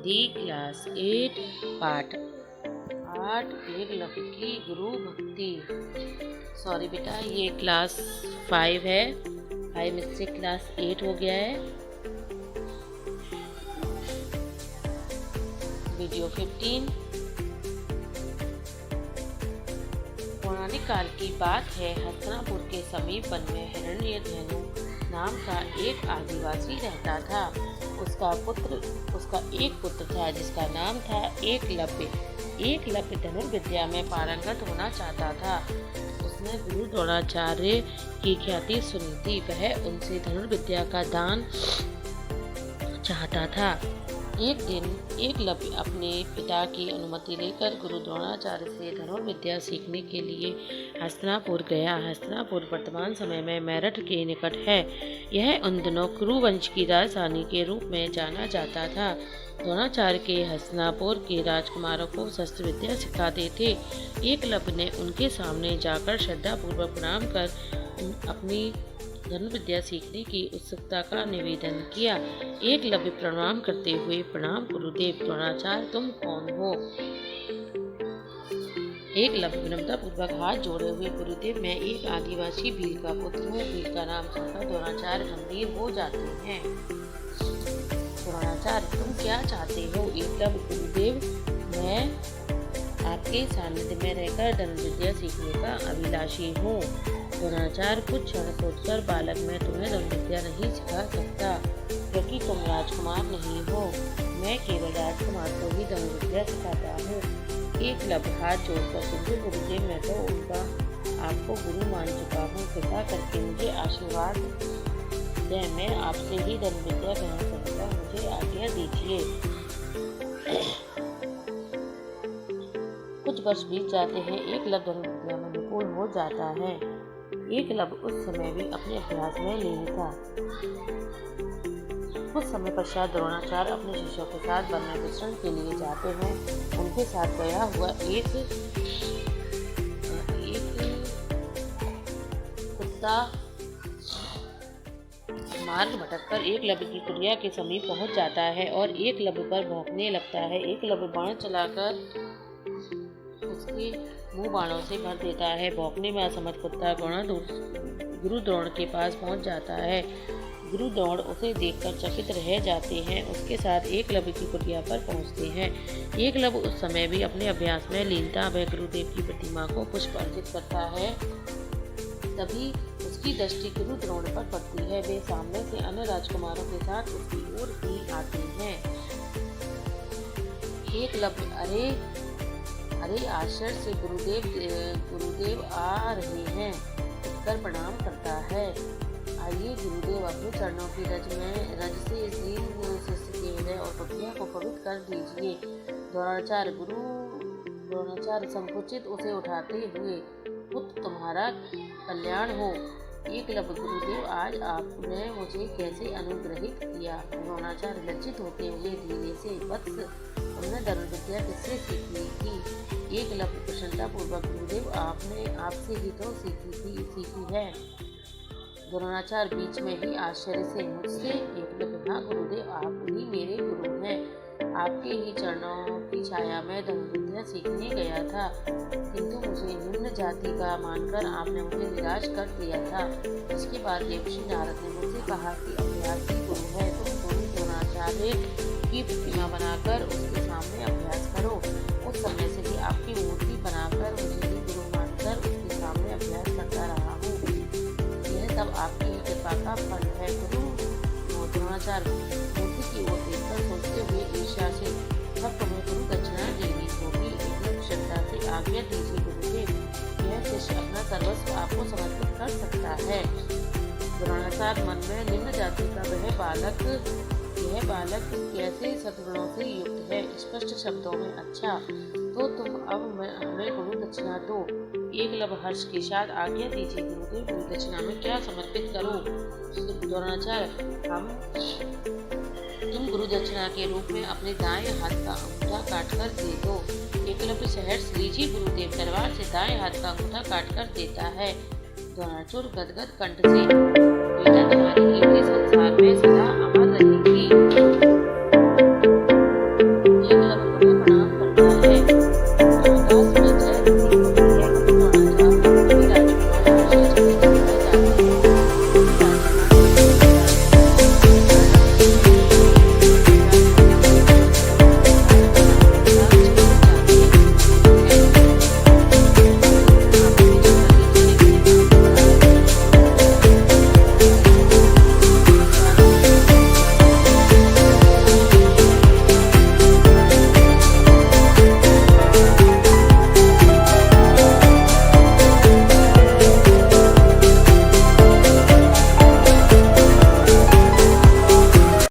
Hindi class 8 पाठ 8 एकलव्य की गुरु भक्ति। सॉरी बेटा, ये क्लास 5 है, 5 में से क्लास 8 हो गया है। वीडियो 15। पौराणिक काल की बात है। हस्तिनापुर के समीप वन में हिरण्यधनु नाम का एक आदिवासी रहता था। उसका एक पुत्र था जिसका नाम था एकलव्य। एकलव्य धनुर्विद्या में पारंगत होना चाहता था। उसने गुरु द्रोणाचार्य की ख्याति सुनी थी। वह उनसे धनुर्विद्या का दान चाहता था। एक दिन एकलव्य अपने पिता की अनुमति लेकर गुरु द्रोणाचार्य से धनुर्विद्या सीखने के लिए हस्तिनापुर गया। हस्तिनापुर वर्तमान समय में मेरठ के निकट है। यह उन दिनों कुरु वंश की राजधानी के रूप में जाना जाता था। द्रोणाचार्य के हस्तिनापुर के राजकुमारों को शस्त्र विद्या सिखाते थे। एकलव्य ने उनके सामने जाकर श्रद्धापूर्वक प्रणाम कर अपनी धनुर्विद्या सीखने की उत्सुकता का निवेदन किया। एकलव्य प्रणाम करते हुए, प्रणाम गुरुदेव। द्रोणाचार्य, तुम कौन हो? एकलव्य विनम्रता पूर्वक हाथ जोड़े हुए, गुरुदेव मैं एक आदिवासी भील का पुत्र हूँ। भील का नाम सुनकर द्रोणाचार्य गंभीर हो जाते हैं। द्रोणाचार्य, तुम क्या चाहते हो? एकलव्य, गुरुदेव मैं आपके सानिध्य में रहकर धनुर्विद्या सीखने का अभिलाषी हूँ। द्रोणाचार्य, कुछ क्षण सोचकर, बालक मैं तुम्हें धनुर्विद्या नहीं सिखा सकता क्योंकि तुम राजकुमार नहीं हो। मैं केवल राजकुमार को ही धनुर्विद्या सिखाता हूँ। एकलव्य हाथ जोड़कर, तुझे गुरुदेव मैं तो उनका आपको गुरु मान चुका हूँ। कृपा करके मुझे आशीर्वाद दें। मैं आपसे ही धनुर्विद्या ग्रहण करूँगा। मुझे आज्ञा दीजिए। कुछ वर्ष बीत जाते हैं। एकलव्य धनुर्विद्या में निपुण हो जाता है। एकलव्य उस समय भी अपने अभ्यास में लीन था। कुछ समय पश्चात द्रोणाचार्य अपने शिष्यों के साथ वन में विचरण के लिए जाते हैं। उनके साथ गया हुआ एक कुत्ता मार्ग भटककर एकलव्य की कुटिया के समीप पहुंच जाता है और एकलव्य पर भौंकने लगता है। एकलव्य बाण चलाकर उसके मुंह बाणों से भर देता है। भौंकने में असमर्थ कुत्ता गुरु द्रोण के पास पहुंच जाता है। गुरु द्रोण उसे देखकर चकित रह जाते हैं। उसके साथ एकलव्य की कुटिया पर पहुंचते हैं। एकलव्य उस समय भी अपने अभ्यास में लीन था। वह गुरुदेव की प्रतिमा को पुष्प अर्पित करता है। तभी उसकी दृष्टि गुरु द्रोण पर पड़ती है। वे सामने से अन्य राजकुमारों के साथ उसकी ओर ही आते हैं। एकलव्य अरे आश्चर्य से गुरुदेव आ रहे हैं उत्तर प्रणाम करता है। आइए गुरुदेव, अपने चरणों की रज से इस दीन शिष्य के हृदय और कुटिया को पवित्र कर दीजिए। द्रोणाचार्य संकुचित उसे उठाते हुए, पुत्र तुम्हारा कल्याण हो। एकलव्य, गुरुदेव आज आपने मुझे कैसे अनुग्रहित किया? द्रोणाचार्य लज्जित होते हुए धीरे से, वत्स तुमने धनुर्विद्या किससे सीखी थी? एकलव्य प्रसन्नता पूर्वक, गुरुदेव आपसे ही तो सीखी है। द्रोणाचार्य बीच में ही आश्चर्य से, मुझसे? एकलव्य, हाँ गुरुदेव, आप ही मेरे गुरु हैं। आपके ही चरणों की छाया में धनुर्विद्या सीखने गया था, किंतु मुझे निम्न जाति का मानकर आपने मुझे निराश कर दिया था। इसके बाद देवर्षि नारद ने मुझसे कहा कि अभ्यासी गुरु है, तुम गुरु द्रोणाचार्य की प्रतिमा बनाकर उसके सामने अभ्यास करो। उस समय से ही आपकी मूर्ति बनाकर मुझे ही गुरु मानकर उसके सामने अभ्यास करता रहा हूँ। यह सब आपकी ही कृपा का फल है। गुरु द्रोणाचार्य मूर्ति की ओर देखकर सोचते हुए ईर्ष्या से, तब तुम्हें गुरु दक्षिणा देनी होगी। एकदम श्रद्धा से, आज्ञा दीजिए गुरुदेव। यह शिष्य अपना सर्वस्व आपको समर्पित कर सकता है। द्रोणाचार्य मन में, निम्न जाति का यह बालक कैसे सद्गुणों से युक्त है। स्पष्ट शब्दों में, अच्छा तो तुम अब हमें गुरु दक्षिणा दो। एकलव्य हर्ष के साथ, आज्ञा दीजिए गुरुदेव, गुरु दक्षिणा में क्या समर्पित करूं? द्रोणाचार्य, तुम गुरु दक्षिणा के रूप में अपने दाएं हाथ का अंगूठा काटकर दे दो। एकलव्य सहर्ष, लीजिए गुरुदेव। तलवार से दाएं हाथ का अंगूठा काटकर देता है। द्रोणाचार्य गदगद कंठ से, बेटा तुम्हारी कीर्ति संसार